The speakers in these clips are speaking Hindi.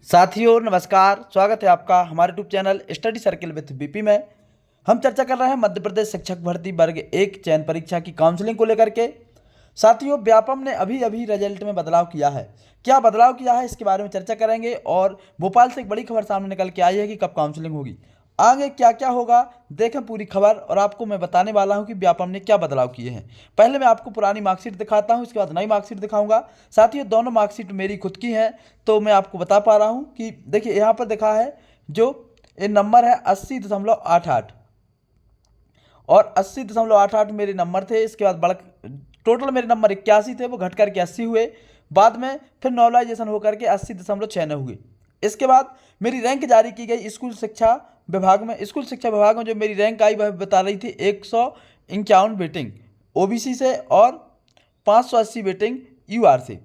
साथियों नमस्कार, स्वागत है आपका हमारे YouTube channel study circle with BP में। हम चर्चा कर रहे हैं मध्य प्रदेश शिक्षक भर्ती वर्ग 1 चयन परीक्षा की काउंसलिंग को लेकर के। साथियों, व्यापम ने अभी अभी रिजल्ट में बदलाव किया है। क्या बदलाव किया है इसके बारे में चर्चा करेंगे। और भोपाल से एक बड़ी खबर सामने निकल के आई है कि कब काउंसलिंग होगी, आगे क्या क्या होगा, देखें पूरी खबर। और आपको मैं बताने वाला हूं कि व्यापम ने क्या बदलाव किए हैं। पहले मैं आपको पुरानी मार्कशीट दिखाता हूं, इसके बाद नई मार्कशीट दिखाऊंगा। साथियों, दोनों मार्कशीट मेरी खुद की हैं, तो मैं आपको बता पा रहा हूं कि देखिए यहाँ पर दिखा है जो ये नंबर है 80.88 और 80.88 मेरे नंबर थे। इसके बाद बढ़ टोटल मेरे नंबर 81 थे, वो घट करके 80 हुए। बाद में फिर नॉर्मलाइजेशन होकर के 80.96 हुए। इसके बाद मेरी रैंक जारी की गई स्कूल शिक्षा विभाग में। स्कूल शिक्षा विभाग में जो मेरी रैंक आई वह बता रही थी 151 वेटिंग ओबीसी से और 580 वेटिंग यूआर से।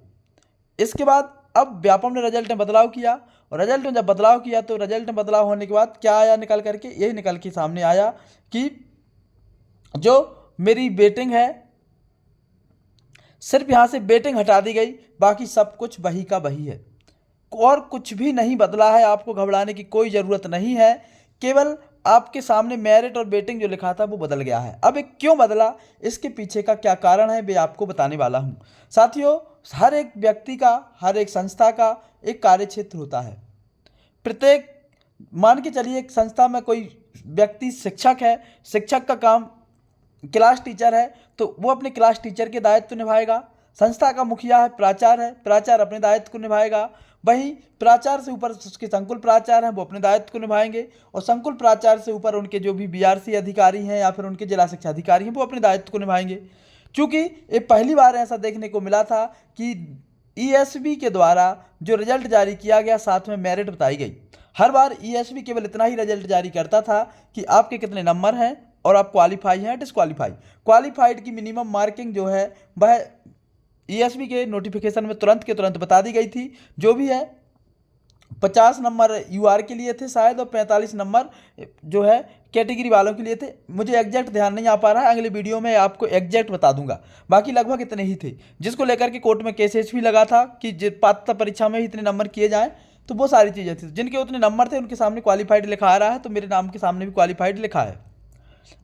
इसके बाद अब व्यापम ने रिजल्ट में बदलाव किया, और रिजल्ट में जब बदलाव किया तो रिजल्ट में बदलाव होने के बाद क्या आया निकल करके, यही निकल के सामने आया कि जो मेरी वेटिंग है सिर्फ यहाँ से वेटिंग हटा दी गई, बाकी सब कुछ वही का वही है और कुछ भी नहीं बदला है। आपको घबराने की कोई ज़रूरत नहीं है, केवल आपके सामने मेरिट और वेटिंग जो लिखा था वो बदल गया है। अब ये क्यों बदला, इसके पीछे का क्या कारण है, वे आपको बताने वाला हूँ। साथियों, हर एक व्यक्ति का, हर एक संस्था का एक कार्यक्षेत्र होता है। प्रत्येक मान के चलिए एक संस्था में कोई व्यक्ति शिक्षक है, शिक्षक का काम क्लास टीचर है, तो वो अपने क्लास टीचर के दायित्व निभाएगा। संस्था का मुखिया है, प्राचार्य है, प्राचार्य अपने दायित्व को निभाएगा। वहीं प्राचार्य से ऊपर उसके संकुल प्राचार्य हैं, वो अपने दायित्व को निभाएंगे। और संकुल प्राचार्य से ऊपर उनके जो भी बीआरसी अधिकारी हैं या फिर उनके जिला शिक्षा अधिकारी हैं, वो अपने दायित्व को निभाएंगे। क्योंकि ये पहली बार ऐसा देखने को मिला था कि ईएसबी के द्वारा जो रिजल्ट जारी किया गया साथ में मेरिट बताई गई। हर बार ईएसबी केवल इतना ही रिजल्ट जारी करता था कि आपके कितने नंबर हैं और आप क्वालिफाई हैं डिसक्वालीफाई। क्वालिफाइड की मिनिमम मार्किंग जो है वह ईएसबी के नोटिफिकेशन में तुरंत के तुरंत बता दी गई थी। जो भी है 50 नंबर यूआर के लिए थे शायद, और 45 नंबर जो है कैटेगरी वालों के लिए थे। मुझे एग्जैक्ट ध्यान नहीं आ पा रहा है, अगले वीडियो में आपको एग्जैक्ट बता दूंगा। बाकी लगभग इतने ही थे, जिसको लेकर के कोर्ट में केसेस भी लगा था कि पात्रता परीक्षा में ही इतने नंबर किए जाएँ। तो वो सारी चीज़ें थी, जिनके उतने नंबर थे उनके सामने क्वालिफाइड लिखा आ रहा है, तो मेरे नाम के सामने भी क्वालिफाइड लिखा है।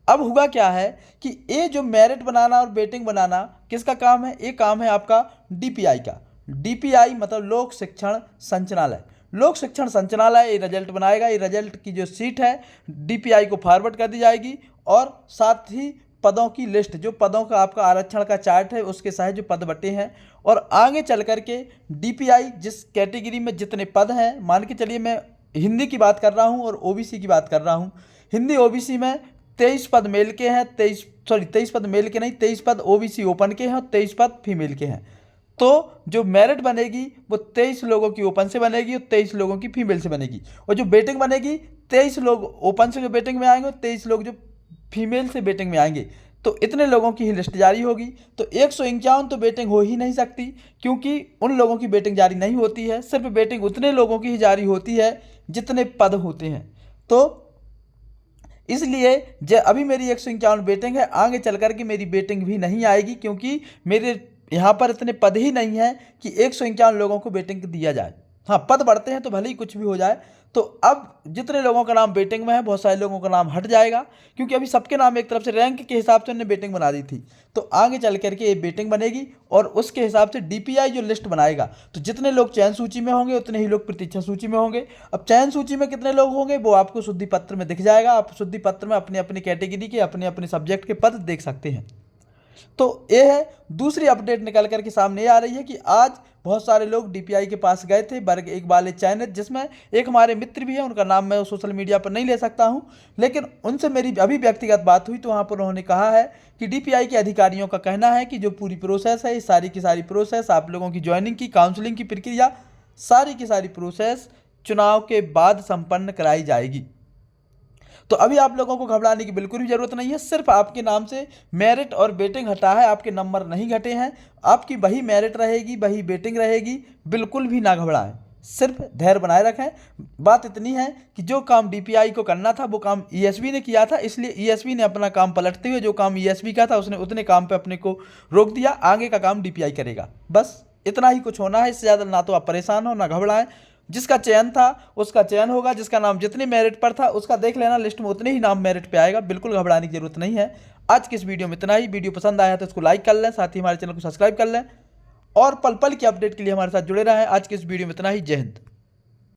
अब हुआ क्या है कि ये जो मेरिट बनाना और वेटिंग बनाना किसका काम है, ये काम है आपका डीपीआई का। डीपीआई मतलब लोक शिक्षण संचालनालय। लोक शिक्षण संचालनालय ये रिजल्ट बनाएगा। ये रिजल्ट की जो सीट है डीपीआई को फॉरवर्ड कर दी जाएगी, और साथ ही पदों की लिस्ट, जो पदों का आपका आरक्षण का चार्ट है उसके सहित जो पद बटे हैं। और आगे चल करके डीपीआई जिस कैटेगरी में जितने पद हैं, मान के चलिए मैं हिंदी की बात कर रहा हूँ और ओबीसी की बात कर रहा हूँ। हिंदी ओबीसी में 23 पद मेल के हैं, 23 पद मेल के नहीं, 23 पद ओबीसी ओपन के हैं और 23 पद फीमेल के हैं। तो जो मेरिट बनेगी वो 23 लोगों की ओपन से बनेगी और 23 लोगों की फीमेल से बनेगी। और जो बेटिंग बनेगी 23 लोग ओपन से जो बेटिंग में आएंगे और 23 लोग जो फीमेल से बेटिंग में आएंगे। तो इतने लोगों की ही लिस्ट जारी होगी। तो 151 तो बेटिंग हो ही नहीं सकती, क्योंकि उन लोगों की बेटिंग जारी नहीं होती है। सिर्फ बेटिंग उतने लोगों की ही जारी होती है जितने पद होते हैं। तो इसलिए अभी मेरी 151 बेटिंग है, आगे चल कर के मेरी बेटिंग भी नहीं आएगी, क्योंकि मेरे यहाँ पर इतने पद ही नहीं हैं कि 151 लोगों को बेटिंग दिया जाए। हाँ, पद बढ़ते हैं तो भले ही कुछ भी हो जाए। तो अब जितने लोगों का नाम बेटिंग में है, बहुत सारे लोगों का नाम हट जाएगा, क्योंकि अभी सबके नाम एक तरफ से रैंक के हिसाब से उन्होंने बेटिंग बना दी थी। तो आगे चल करके ये बेटिंग बनेगी और उसके हिसाब से डीपीआई जो लिस्ट बनाएगा, तो जितने लोग चयन सूची में होंगे उतने ही लोग प्रतीक्षा सूची में होंगे। अब चयन सूची में कितने लोग होंगे वो आपको शुद्धि पत्र में दिख जाएगा। आप शुद्धि पत्र में अपने अपने कैटेगरी के, अपने अपने सब्जेक्ट के पद देख सकते हैं। तो ये है दूसरी अपडेट निकल कर के सामने आ रही है कि आज बहुत सारे लोग डीपीआई के पास गए थे, वर्ग 1 वाले चयनित, जिसमें एक हमारे मित्र भी हैं, उनका नाम मैं सोशल मीडिया पर नहीं ले सकता हूं, लेकिन उनसे मेरी अभी व्यक्तिगत बात हुई तो वहां पर उन्होंने कहा है कि डीपीआई के अधिकारियों का कहना है कि जो पूरी प्रोसेस है, ये सारी की सारी प्रोसेस, आप लोगों की ज्वाइनिंग की, काउंसलिंग की प्रक्रिया, सारी की सारी प्रोसेस चुनाव के बाद संपन्न कराई जाएगी। तो अभी आप लोगों को घबराने की बिल्कुल भी जरूरत नहीं है। सिर्फ आपके नाम से मेरिट और बेटिंग हटा है, आपके नंबर नहीं घटे हैं। आपकी वही मेरिट रहेगी, वही बेटिंग रहेगी। बिल्कुल भी ना घबराएं, सिर्फ धैर्य बनाए रखें। बात इतनी है कि जो काम डीपीआई को करना था वो काम ईएसबी ने किया था, इसलिए ईएसबी ने अपना काम पलटते हुए जो काम ईएसबी का था उसने उतने काम पे अपने को रोक दिया। आगे का काम डीपीआई करेगा। बस इतना ही कुछ होना है, इससे ज़्यादा ना तो आप परेशान हो ना घबराएं। जिसका चयन था उसका चयन होगा, जिसका नाम जितने मेरिट पर था उसका देख लेना, लिस्ट में उतने ही नाम मेरिट पे आएगा, बिल्कुल घबराने की जरूरत नहीं है। आज की इस वीडियो में इतना ही। वीडियो पसंद आया तो इसको लाइक कर लें, साथ ही हमारे चैनल को सब्सक्राइब कर लें और पल पल की अपडेट के लिए हमारे साथ जुड़े रहें। आज की इस वीडियो में इतना ही। जय हिंद।